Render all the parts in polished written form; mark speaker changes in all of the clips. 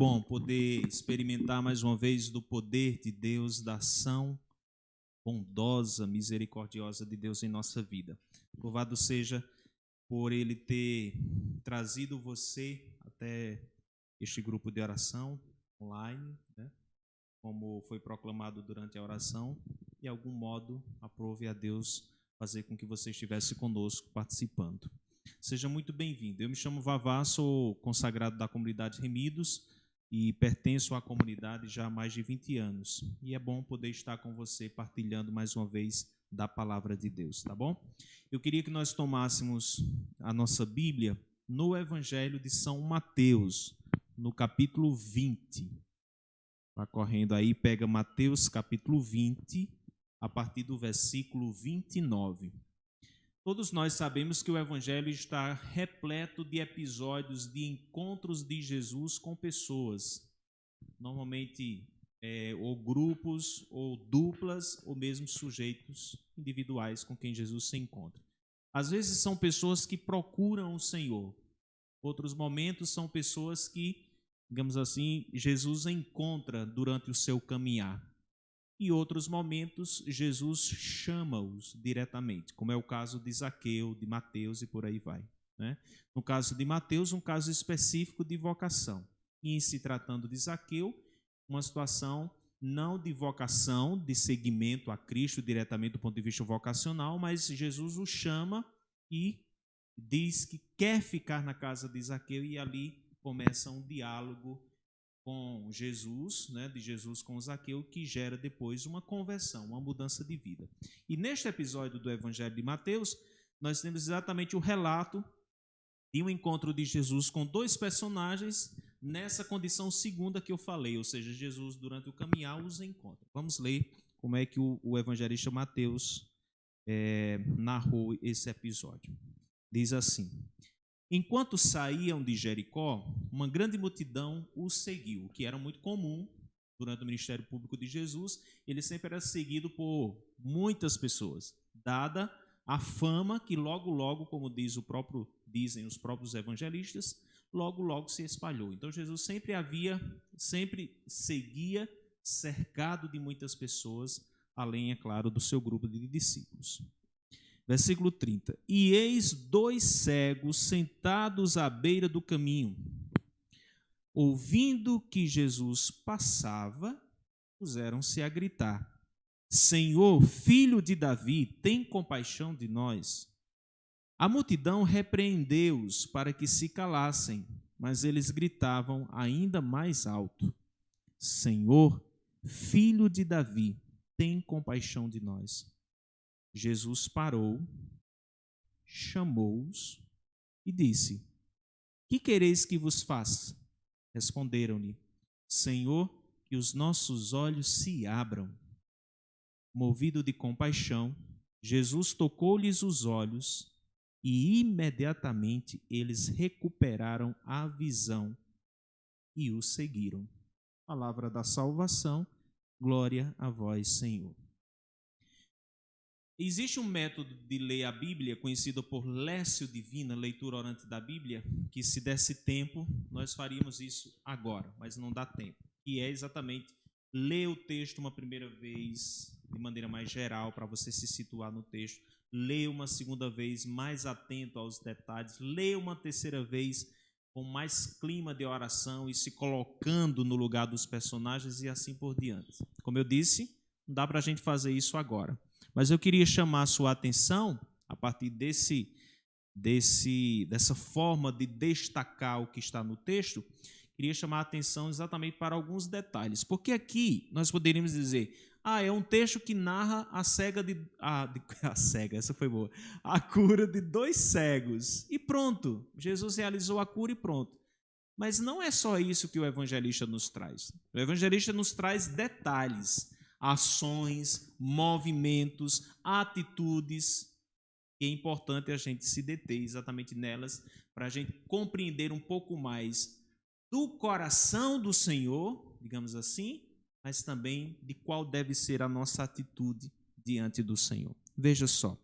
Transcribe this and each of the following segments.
Speaker 1: Bom poder experimentar mais uma vez do poder de Deus, da ação bondosa, misericordiosa de Deus em nossa vida. Louvado seja por Ele ter trazido você até este grupo de oração online, né? Como foi proclamado durante a oração, de algum modo aprove a Deus fazer com que você estivesse conosco participando. Seja muito bem-vindo. Eu me chamo Vavá, sou consagrado da comunidade Remidos e pertenço à comunidade já há mais de 20 anos. E é bom poder estar com você partilhando mais uma vez da palavra de Deus, tá bom? Eu queria que nós tomássemos a nossa Bíblia no Evangelho de São Mateus, no capítulo 20. Vai correndo aí, pega Mateus capítulo 20, a partir do versículo 29. Todos nós sabemos que o Evangelho está repleto de episódios de encontros de Jesus com pessoas, normalmente ou grupos, ou duplas, ou mesmo sujeitos individuais com quem Jesus se encontra. Às vezes são pessoas que procuram o Senhor, outros momentos são pessoas que, digamos assim, Jesus encontra durante o seu caminhar. E outros momentos, Jesus chama-os diretamente, como é o caso de Zaqueu, de Mateus e por aí vai, né? No caso de Mateus, um caso específico de vocação. E em se tratando de Zaqueu, uma situação não de vocação, de seguimento a Cristo diretamente do ponto de vista vocacional, mas Jesus o chama e diz que quer ficar na casa de Zaqueu e ali começa um diálogo com Jesus, né, de Jesus com Zaqueu, que gera depois uma conversão, uma mudança de vida. E neste episódio do Evangelho de Mateus, nós temos exatamente o relato de um encontro de Jesus com dois personagens nessa condição segunda que eu falei, ou seja, Jesus durante o caminhar os encontra. Vamos ler como é que o evangelista Mateus narrou esse episódio. Diz assim: enquanto saíam de Jericó, uma grande multidão os seguiu, o que era muito comum durante o ministério público de Jesus. Ele sempre era seguido por muitas pessoas, dada a fama que logo, como dizem os próprios evangelistas, logo se espalhou. Então Jesus sempre seguia cercado de muitas pessoas, além, é claro, do seu grupo de discípulos. Versículo 30. E eis dois cegos sentados à beira do caminho. Ouvindo que Jesus passava, puseram-se a gritar: Senhor, filho de Davi, tem compaixão de nós. A multidão repreendeu-os para que se calassem, mas eles gritavam ainda mais alto: Senhor, filho de Davi, tem compaixão de nós. Jesus parou, chamou-os e disse: que quereis que vos faça? Responderam-lhe: Senhor, que os nossos olhos se abram. Movido de compaixão, Jesus tocou-lhes os olhos e imediatamente eles recuperaram a visão e o seguiram. Palavra da salvação, glória a vós, Senhor. Existe um método de ler a Bíblia conhecido por Lécio Divina, leitura orante da Bíblia, que se desse tempo, nós faríamos isso agora, mas não dá tempo. E é exatamente ler o texto uma primeira vez, de maneira mais geral, para você se situar no texto, ler uma segunda vez mais atento aos detalhes, ler uma terceira vez com mais clima de oração e se colocando no lugar dos personagens e assim por diante. Como eu disse, não dá para a gente fazer isso agora. Mas eu queria chamar a sua atenção, a partir dessa forma de destacar o que está no texto, queria chamar a atenção exatamente para alguns detalhes. Porque aqui nós poderíamos dizer, é um texto que narra a cura de dois cegos. E pronto, Jesus realizou a cura e pronto. Mas não é só isso que o evangelista nos traz. O evangelista nos traz detalhes, ações, movimentos, atitudes, que é importante a gente se deter exatamente nelas, para a gente compreender um pouco mais do coração do Senhor, digamos assim, mas também de qual deve ser a nossa atitude diante do Senhor. Veja só,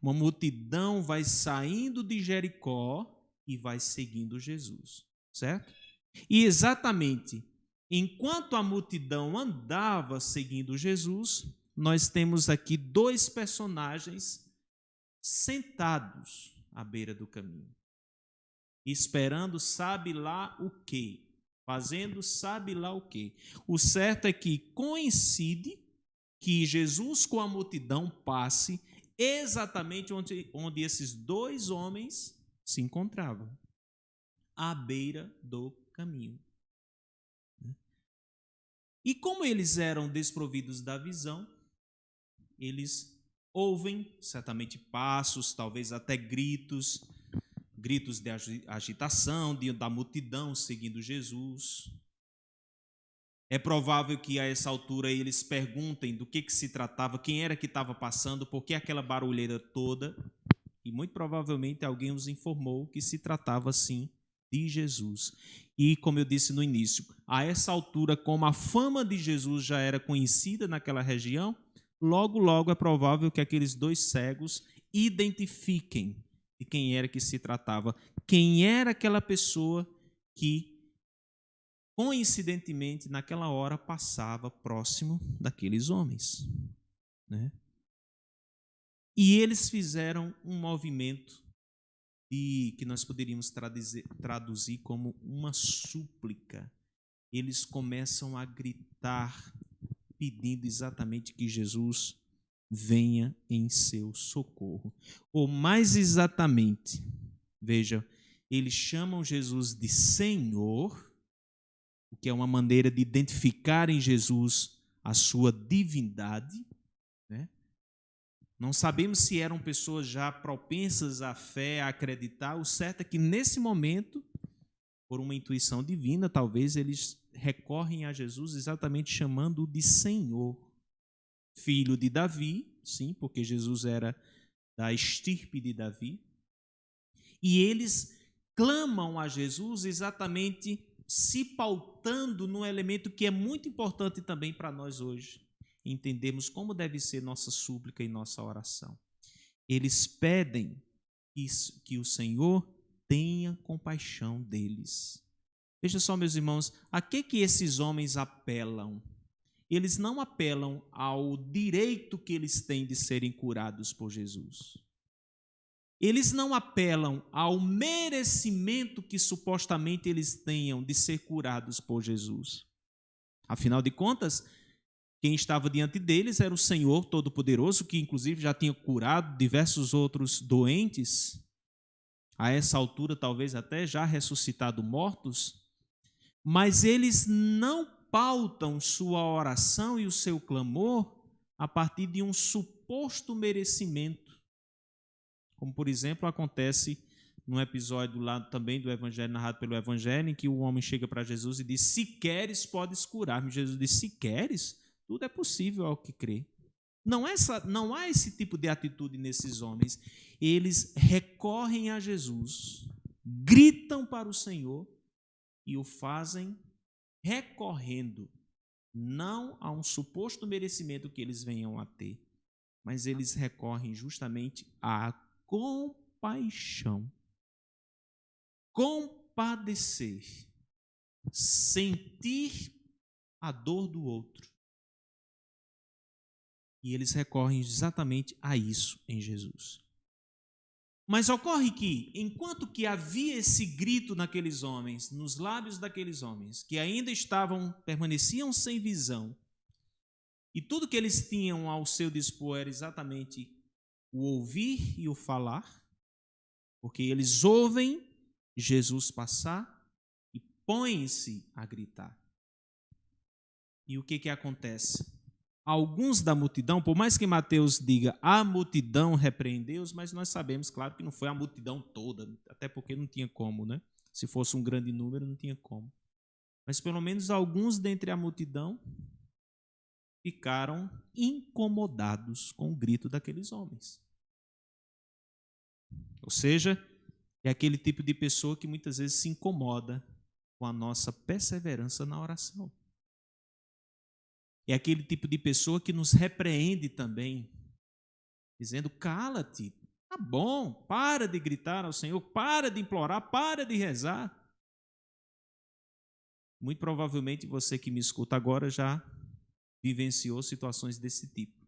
Speaker 1: uma multidão vai saindo de Jericó e vai seguindo Jesus, certo? E exatamente enquanto a multidão andava seguindo Jesus, nós temos aqui dois personagens sentados à beira do caminho, esperando sabe lá o quê, fazendo sabe lá o quê. O certo é que coincide que Jesus com a multidão passe exatamente onde esses dois homens se encontravam, à beira do caminho. E como eles eram desprovidos da visão, eles ouvem certamente passos, talvez até gritos de agitação, da multidão seguindo Jesus. É provável que a essa altura eles perguntem do que se tratava, quem era que estava passando, por que aquela barulheira toda, e muito provavelmente alguém os informou que se tratava sim de Jesus. E como eu disse no início, a essa altura, como a fama de Jesus já era conhecida naquela região, logo é provável que aqueles dois cegos identifiquem de quem era que se tratava, quem era aquela pessoa que, coincidentemente, naquela hora passava próximo daqueles homens, né? E eles fizeram um movimento que nós poderíamos traduzir como uma súplica. Eles começam a gritar, pedindo exatamente que Jesus venha em seu socorro. Ou mais exatamente, veja, eles chamam Jesus de Senhor, o que é uma maneira de identificar em Jesus a sua divindade, né? Não sabemos se eram pessoas já propensas à fé, a acreditar. O certo é que nesse momento, por uma intuição divina, talvez eles recorrem a Jesus exatamente chamando-o de Senhor. Filho de Davi, sim, porque Jesus era da estirpe de Davi. E eles clamam a Jesus exatamente se pautando num elemento que é muito importante também para nós hoje. Entendemos como deve ser nossa súplica e nossa oração. Eles pedem que o Senhor tenha compaixão deles. Veja só, meus irmãos, a que esses homens apelam? Eles não apelam ao direito que eles têm de serem curados por Jesus. Eles não apelam ao merecimento que supostamente eles tenham de ser curados por Jesus. Afinal de contas, quem estava diante deles era o Senhor Todo-Poderoso, que inclusive já tinha curado diversos outros doentes, a essa altura talvez até já ressuscitado mortos, mas eles não pautam sua oração e o seu clamor a partir de um suposto merecimento, como por exemplo acontece num episódio lá também do Evangelho, narrado pelo Evangelho, em que o homem chega para Jesus e diz: se queres, podes curar-me. Jesus diz: se queres, tudo é possível ao que crê. Não há esse tipo de atitude nesses homens. Eles recorrem a Jesus, gritam para o Senhor e o fazem recorrendo não a um suposto merecimento que eles venham a ter, mas eles recorrem justamente à compaixão. Compadecer, sentir a dor do outro. E eles recorrem exatamente a isso em Jesus. Mas ocorre que, enquanto que havia esse grito naqueles homens, nos lábios daqueles homens, que ainda permaneciam sem visão, e tudo que eles tinham ao seu dispor era exatamente o ouvir e o falar, porque eles ouvem Jesus passar e põem-se a gritar. E o que acontece? Alguns da multidão, por mais que Mateus diga a multidão repreendeu-os, mas nós sabemos, claro, que não foi a multidão toda, até porque não tinha como, né? Se fosse um grande número, não tinha como. Mas pelo menos alguns dentre a multidão ficaram incomodados com o grito daqueles homens. Ou seja, é aquele tipo de pessoa que muitas vezes se incomoda com a nossa perseverança na oração. É aquele tipo de pessoa que nos repreende também, dizendo: cala-te, tá bom, para de gritar ao Senhor, para de implorar, para de rezar. Muito provavelmente você que me escuta agora já vivenciou situações desse tipo.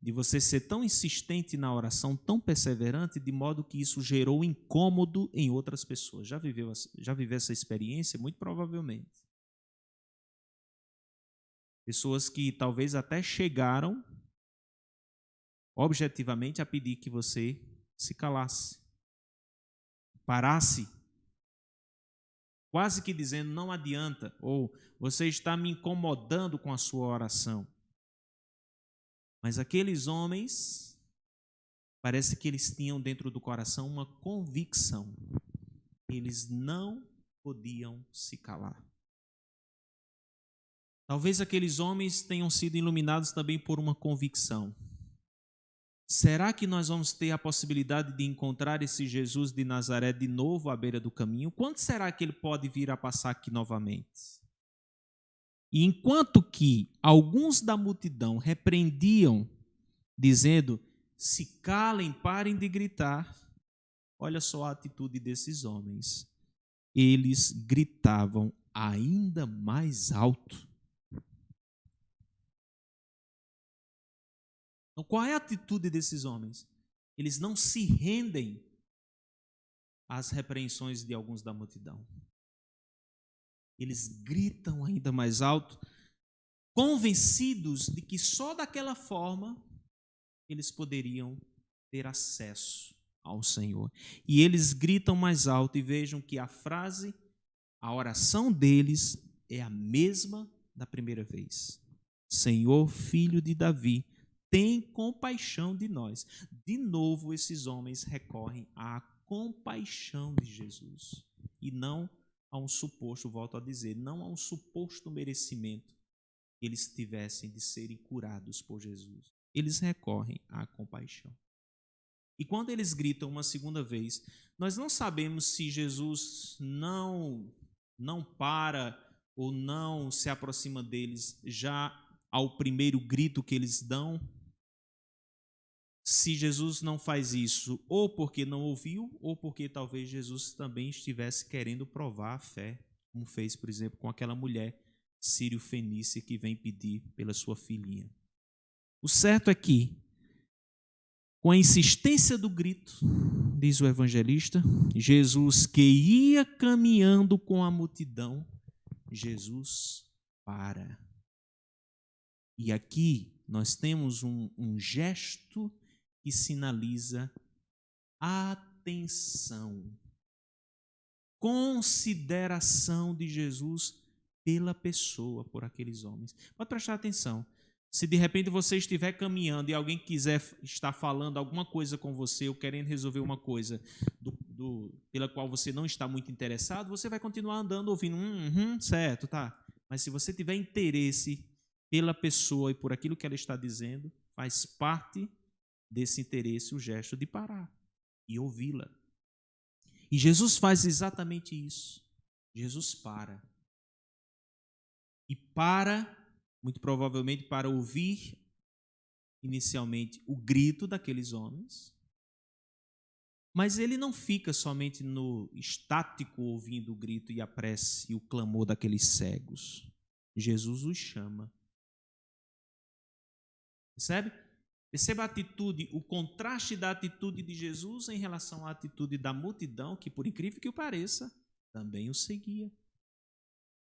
Speaker 1: De você ser tão insistente na oração, tão perseverante, de modo que isso gerou incômodo em outras pessoas. Já viveu essa experiência? Muito provavelmente. Pessoas que talvez até chegaram objetivamente a pedir que você se calasse, parasse, quase que dizendo, não adianta, ou você está me incomodando com a sua oração. Mas aqueles homens, parece que eles tinham dentro do coração uma convicção. Eles não podiam se calar. Talvez aqueles homens tenham sido iluminados também por uma convicção. Será que nós vamos ter a possibilidade de encontrar esse Jesus de Nazaré de novo à beira do caminho? Quando será que ele pode vir a passar aqui novamente? E enquanto que alguns da multidão repreendiam, dizendo, se calem, parem de gritar, olha só a atitude desses homens. Eles gritavam ainda mais alto. Então, qual é a atitude desses homens? Eles não se rendem às repreensões de alguns da multidão. Eles gritam ainda mais alto, convencidos de que só daquela forma eles poderiam ter acesso ao Senhor. E eles gritam mais alto e vejam que a frase, a oração deles é a mesma da primeira vez. Senhor, filho de Davi, tem compaixão de nós. De novo, esses homens recorrem à compaixão de Jesus e não a um suposto, volto a dizer, não a um suposto merecimento que eles tivessem de serem curados por Jesus. Eles recorrem à compaixão. E quando eles gritam uma segunda vez, nós não sabemos se Jesus não para ou não se aproxima deles já ao primeiro grito que eles dão. Se Jesus não faz isso, ou porque não ouviu, ou porque talvez Jesus também estivesse querendo provar a fé, como fez, por exemplo, com aquela mulher sírio-fenícia que vem pedir pela sua filhinha. O certo é que, com a insistência do grito, diz o evangelista, Jesus que ia caminhando com a multidão, Jesus para. E aqui nós temos um gesto que sinaliza atenção, consideração de Jesus pela pessoa, por aqueles homens. Pode prestar atenção. Se de repente você estiver caminhando e alguém quiser estar falando alguma coisa com você ou querendo resolver uma coisa pela qual você não está muito interessado, você vai continuar andando ouvindo, certo, tá. Mas se você tiver interesse pela pessoa e por aquilo que ela está dizendo, faz parte desse interesse o gesto de parar e ouvi-la. E Jesus faz exatamente isso. Jesus para. E para, muito provavelmente, para ouvir inicialmente o grito daqueles homens, mas ele não fica somente no estático ouvindo o grito e a prece e o clamor daqueles cegos. Jesus os chama. Percebe? Perceba a atitude, o contraste da atitude de Jesus em relação à atitude da multidão, que, por incrível que pareça, também o seguia.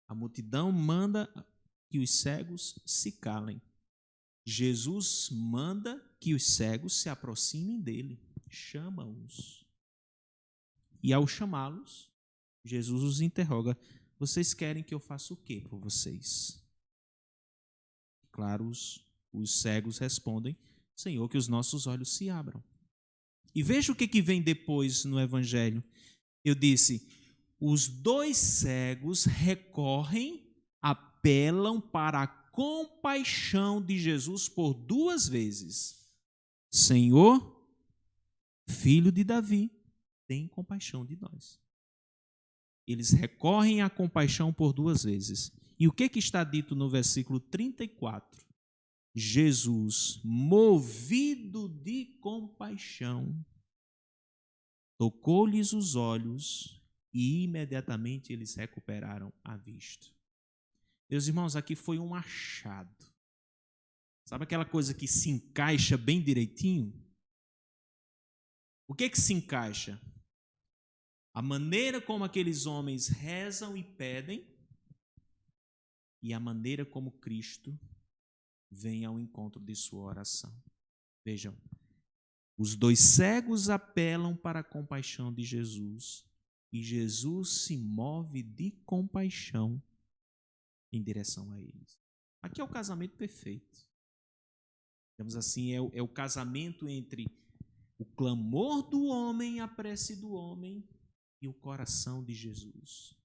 Speaker 1: A multidão manda que os cegos se calem. Jesus manda que os cegos se aproximem dele, chama-os. E ao chamá-los, Jesus os interroga: vocês querem que eu faça o quê por vocês? Claro, os cegos respondem: Senhor, que os nossos olhos se abram. E veja o que vem depois no Evangelho. Eu disse, os dois cegos recorrem, apelam para a compaixão de Jesus por duas vezes. Senhor, filho de Davi, tem compaixão de nós. Eles recorrem à compaixão por duas vezes. E o que está dito no versículo 34? Jesus, movido de compaixão, tocou-lhes os olhos e imediatamente eles recuperaram a vista. Meus irmãos, aqui foi um achado. Sabe aquela coisa que se encaixa bem direitinho? O que se encaixa? A maneira como aqueles homens rezam e pedem e a maneira como Cristo vem ao encontro de sua oração. Vejam, os dois cegos apelam para a compaixão de Jesus e Jesus se move de compaixão em direção a eles. Aqui é o casamento perfeito. Digamos assim, é o casamento entre o clamor do homem, a prece do homem e o coração de Jesus.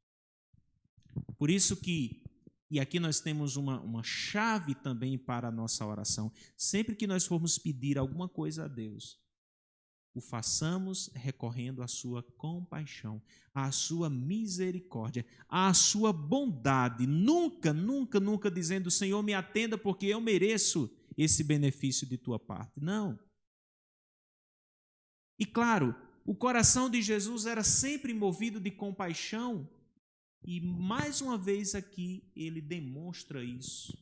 Speaker 1: Por isso que, e aqui nós temos uma chave também para a nossa oração, sempre que nós formos pedir alguma coisa a Deus, o façamos recorrendo à sua compaixão, à sua misericórdia, à sua bondade, nunca, nunca, nunca dizendo, Senhor, me atenda porque eu mereço esse benefício de tua parte. Não. E claro, o coração de Jesus era sempre movido de compaixão e mais uma vez aqui ele demonstra isso,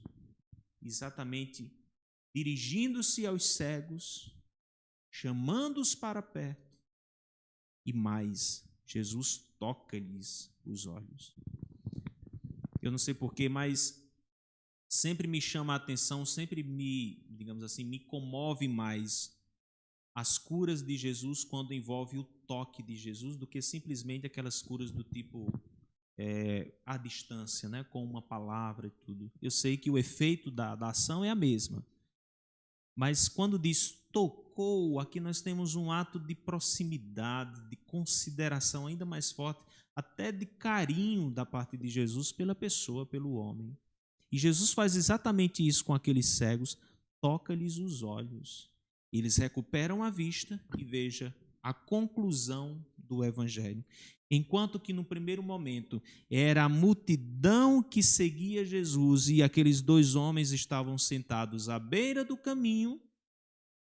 Speaker 1: exatamente dirigindo-se aos cegos, chamando-os para perto e mais, Jesus toca-lhes os olhos. Eu não sei porquê, mas sempre me chama a atenção, sempre digamos assim, me comove mais as curas de Jesus quando envolve o toque de Jesus do que simplesmente aquelas curas do tipo à distância, né, com uma palavra e tudo. Eu sei que o efeito da ação é a mesma, mas quando diz tocou, aqui nós temos um ato de proximidade, de consideração ainda mais forte, até de carinho da parte de Jesus pela pessoa, pelo homem. E Jesus faz exatamente isso com aqueles cegos, toca-lhes os olhos. Eles recuperam a vista e veja a conclusão do evangelho. Enquanto que no primeiro momento era a multidão que seguia Jesus e aqueles dois homens estavam sentados à beira do caminho,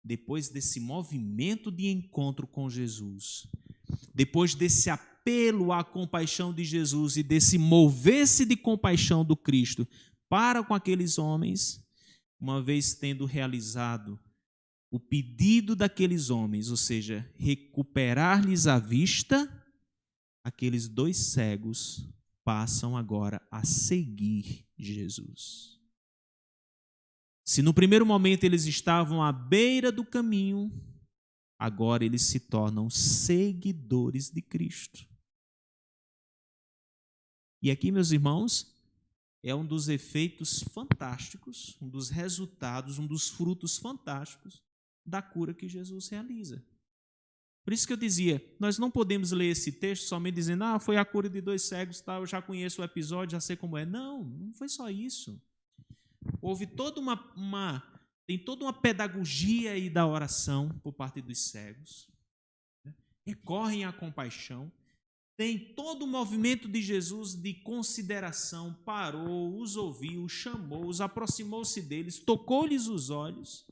Speaker 1: depois desse movimento de encontro com Jesus, depois desse apelo à compaixão de Jesus e desse mover-se de compaixão do Cristo para com aqueles homens, uma vez tendo realizado o pedido daqueles homens, ou seja, recuperar-lhes a vista, aqueles dois cegos passam agora a seguir Jesus. Se no primeiro momento eles estavam à beira do caminho, agora eles se tornam seguidores de Cristo. E aqui, meus irmãos, é um dos efeitos fantásticos, um dos resultados, um dos frutos fantásticos da cura que Jesus realiza. Por isso que eu dizia, nós não podemos ler esse texto somente dizendo, foi a cura de dois cegos, tá, eu já conheço o episódio, já sei como é. Não, não foi só isso. Houve toda tem toda uma pedagogia aí da oração por parte dos cegos. Recorrem à compaixão. Tem todo o movimento de Jesus de consideração, parou, os ouviu, chamou-os, aproximou-se deles, tocou-lhes os olhos.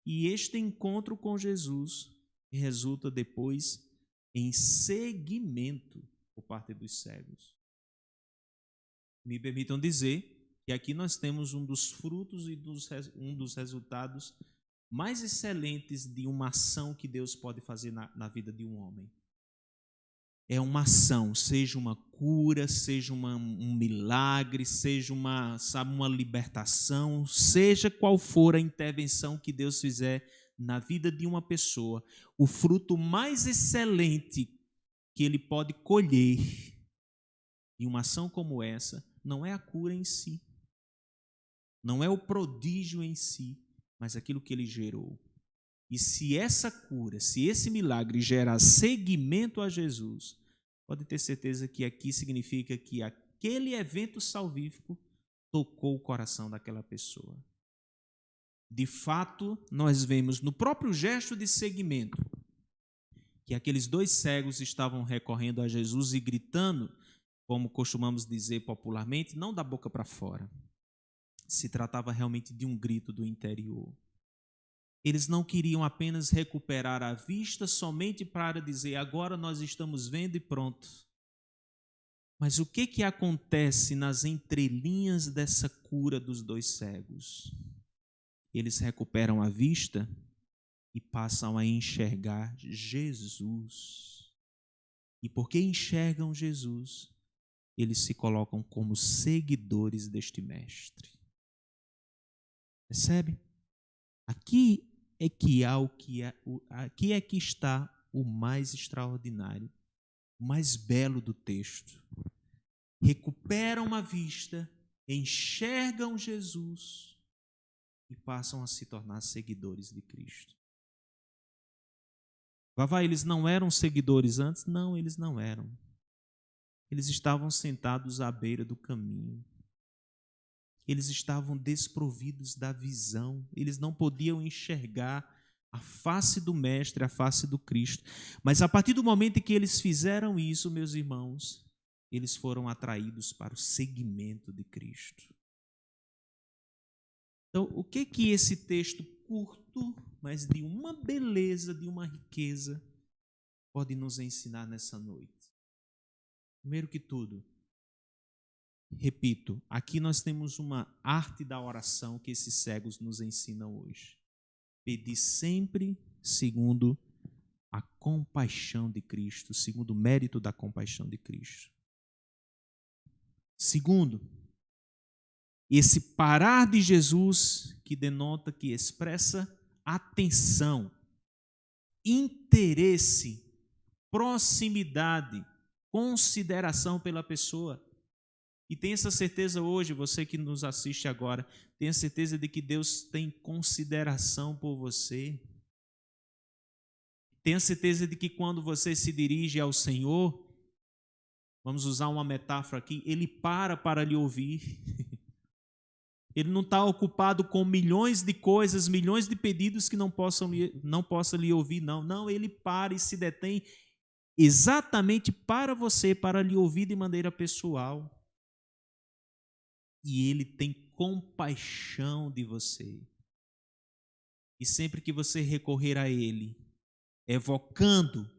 Speaker 1: E este encontro com Jesus resulta depois em seguimento por parte dos cegos. Me permitam dizer que aqui nós temos um dos frutos e um dos resultados mais excelentes de uma ação que Deus pode fazer na vida de um homem. É uma ação, seja uma cura, seja um milagre, seja uma libertação, seja qual for a intervenção que Deus fizer na vida de uma pessoa, o fruto mais excelente que ele pode colher em uma ação como essa não é a cura em si, não é o prodígio em si, mas aquilo que ele gerou. E se essa cura, se esse milagre gera seguimento a Jesus, pode ter certeza que aqui significa que aquele evento salvífico tocou o coração daquela pessoa. De fato, nós vemos no próprio gesto de seguimento que aqueles dois cegos estavam recorrendo a Jesus e gritando, como costumamos dizer popularmente, não da boca para fora. Se tratava realmente de um grito do interior. Eles não queriam apenas recuperar a vista somente para dizer, agora nós estamos vendo e pronto. Mas o que acontece nas entrelinhas dessa cura dos 2 cegos? Eles recuperam a vista e passam a enxergar Jesus. E porque enxergam Jesus, eles se colocam como seguidores deste mestre. Percebe? Aqui é que está o mais extraordinário, o mais belo do texto. Recuperam a vista, enxergam Jesus e passam a se tornar seguidores de Cristo. Vavá, eles não eram seguidores antes? Não, eles não eram. Eles estavam sentados à beira do caminho. Eles estavam desprovidos da visão. Eles não podiam enxergar a face do Mestre, a face do Cristo. Mas a partir do momento em que eles fizeram isso, meus irmãos, eles foram atraídos para o seguimento de Cristo. Então, o que esse texto curto, mas de uma beleza, de uma riqueza, pode nos ensinar nessa noite? Primeiro que tudo, repito, aqui nós temos uma arte da oração que esses cegos nos ensinam hoje. Pedir sempre segundo a compaixão de Cristo, segundo o mérito da compaixão de Cristo. Segundo, esse parar de Jesus que denota, que expressa atenção, interesse, proximidade, consideração pela pessoa. E tenha essa certeza hoje, você que nos assiste agora, tenha certeza de que Deus tem consideração por você. Tenha certeza de que quando você se dirige ao Senhor, vamos usar uma metáfora aqui, Ele para lhe ouvir. Ele não está ocupado com milhões de coisas, milhões de pedidos que não possa lhe ouvir, não. Não, Ele para e se detém exatamente para você, para lhe ouvir de maneira pessoal. E Ele tem compaixão de você. E sempre que você recorrer a Ele, evocando,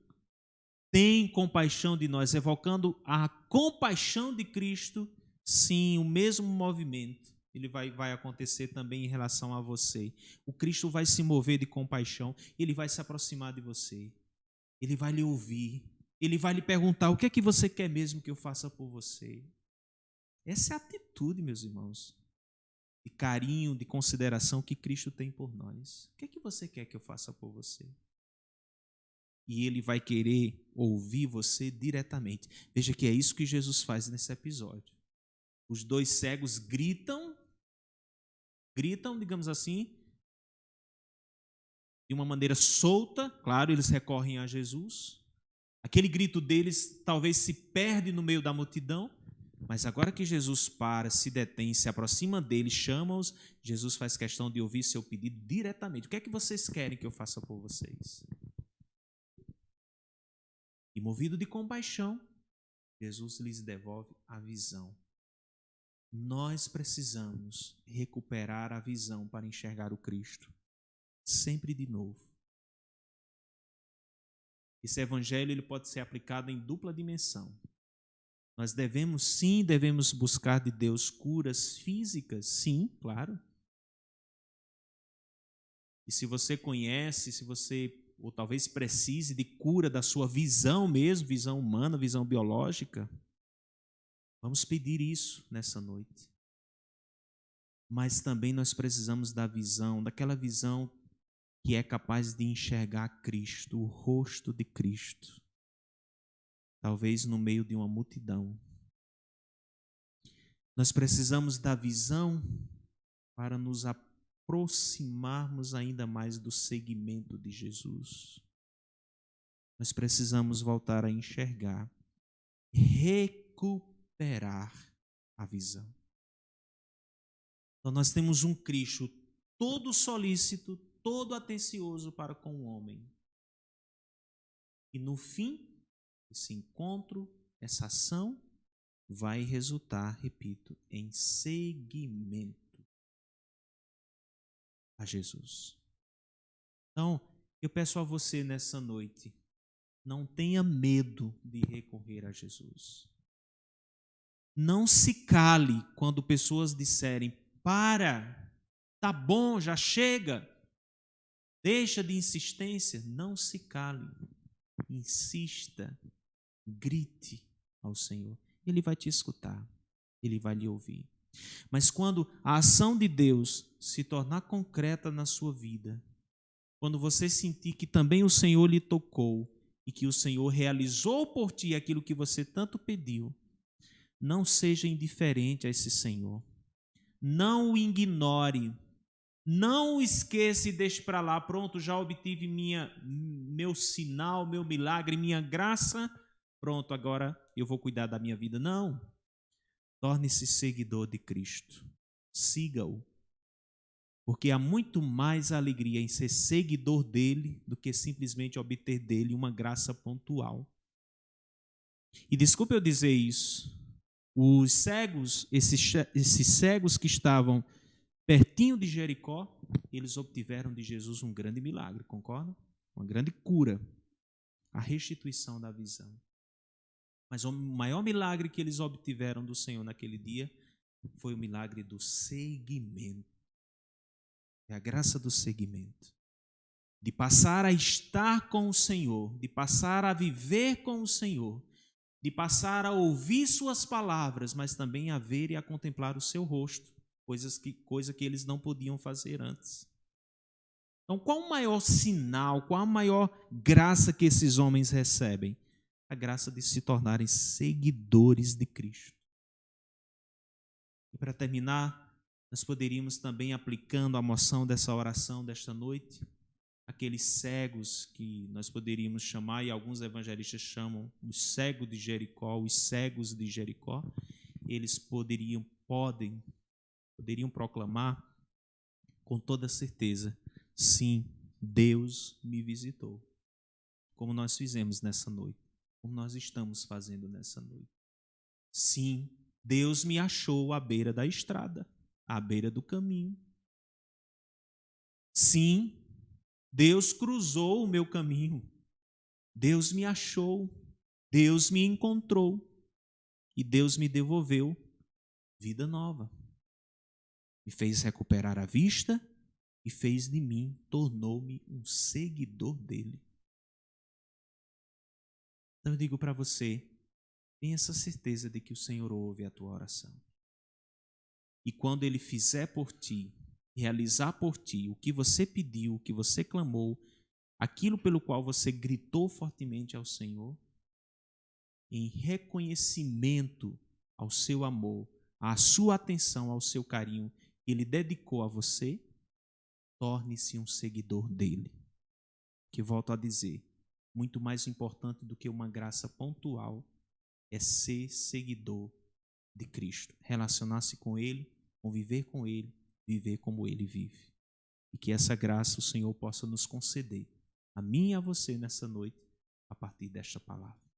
Speaker 1: tem compaixão de nós, evocando a compaixão de Cristo, sim, o mesmo movimento, ele vai acontecer também em relação a você. O Cristo vai se mover de compaixão, ele vai se aproximar de você, ele vai lhe ouvir, ele vai lhe perguntar: o que é que você quer mesmo que eu faça por você? Essa é a atitude, meus irmãos, de carinho, de consideração que Cristo tem por nós. O que é que você quer que eu faça por você? E Ele vai querer ouvir você diretamente. Veja que é isso que Jesus faz nesse episódio. Os 2 cegos gritam, digamos assim, de uma maneira solta. Claro, eles recorrem a Jesus. Aquele grito deles talvez se perde no meio da multidão, mas agora que Jesus para, se detém, se aproxima deles, chama-os, Jesus faz questão de ouvir seu pedido diretamente. O que é que vocês querem que eu faça por vocês? E movido de compaixão, Jesus lhes devolve a visão. Nós precisamos recuperar a visão para enxergar o Cristo, sempre de novo. Esse evangelho ele pode ser aplicado em dupla dimensão. Nós devemos buscar de Deus curas físicas, sim, claro. E se você conhece, ou talvez precise de cura da sua visão mesmo, visão humana, visão biológica, vamos pedir isso nessa noite. Mas também nós precisamos da visão, daquela visão que é capaz de enxergar Cristo, o rosto de Cristo. Talvez no meio de uma multidão. Nós precisamos da visão para nos aproximarmos ainda mais do seguimento de Jesus. Nós precisamos voltar a enxergar, recuperar a visão. Então nós temos um Cristo todo solícito, todo atencioso para com o homem. E no fim, esse encontro, essa ação, vai resultar, repito, em seguimento a Jesus. Então, eu peço a você nessa noite, não tenha medo de recorrer a Jesus. Não se cale quando pessoas disserem: para, tá bom, já chega, deixa de insistência. Não se cale, insista, grite ao Senhor. Ele vai te escutar, ele vai lhe ouvir. Mas quando a ação de Deus se tornar concreta na sua vida, quando você sentir que também o Senhor lhe tocou e que o Senhor realizou por ti aquilo que você tanto pediu, não seja indiferente a esse Senhor. Não o ignore. Não o esqueça e deixe para lá. Pronto, já obtive meu sinal, meu milagre, minha graça. Pronto, agora eu vou cuidar da minha vida. Não. Torne-se seguidor de Cristo. Siga-o. Porque há muito mais alegria em ser seguidor dele do que simplesmente obter dele uma graça pontual. E desculpe eu dizer isso, os cegos, esses cegos que estavam pertinho de Jericó, eles obtiveram de Jesus um grande milagre, concorda? Uma grande cura, a restituição da visão. Mas o maior milagre que eles obtiveram do Senhor naquele dia foi o milagre do seguimento. É a graça do seguimento. De passar a estar com o Senhor, de passar a viver com o Senhor, de passar a ouvir suas palavras, mas também a ver e a contemplar o seu rosto, coisa que eles não podiam fazer antes. Então, qual o maior sinal, qual a maior graça que esses homens recebem? A graça de se tornarem seguidores de Cristo. E para terminar, nós poderíamos também, aplicando a moção dessa oração desta noite, aqueles cegos que nós poderíamos chamar, e alguns evangelistas chamam os cegos de Jericó, os cegos de Jericó, eles poderiam proclamar com toda certeza: sim, Deus me visitou. Como nós fizemos nessa noite, como nós estamos fazendo nessa noite. Sim, Deus me achou à beira da estrada, à beira do caminho. Sim, Deus cruzou o meu caminho. Deus me achou. Deus me encontrou. E Deus me devolveu vida nova. Me fez recuperar a vista e fez de mim, tornou-me um seguidor dele. Então eu digo para você, tenha essa certeza de que o Senhor ouve a tua oração. E quando Ele fizer por ti, realizar por ti o que você pediu, o que você clamou, aquilo pelo qual você gritou fortemente ao Senhor, em reconhecimento ao seu amor, à sua atenção, ao seu carinho que Ele dedicou a você, torne-se um seguidor dele. Que volto a dizer, muito mais importante do que uma graça pontual é ser seguidor de Cristo, relacionar-se com Ele, conviver com Ele, viver como Ele vive. E que essa graça o Senhor possa nos conceder, a mim e a você nessa noite, a partir desta palavra.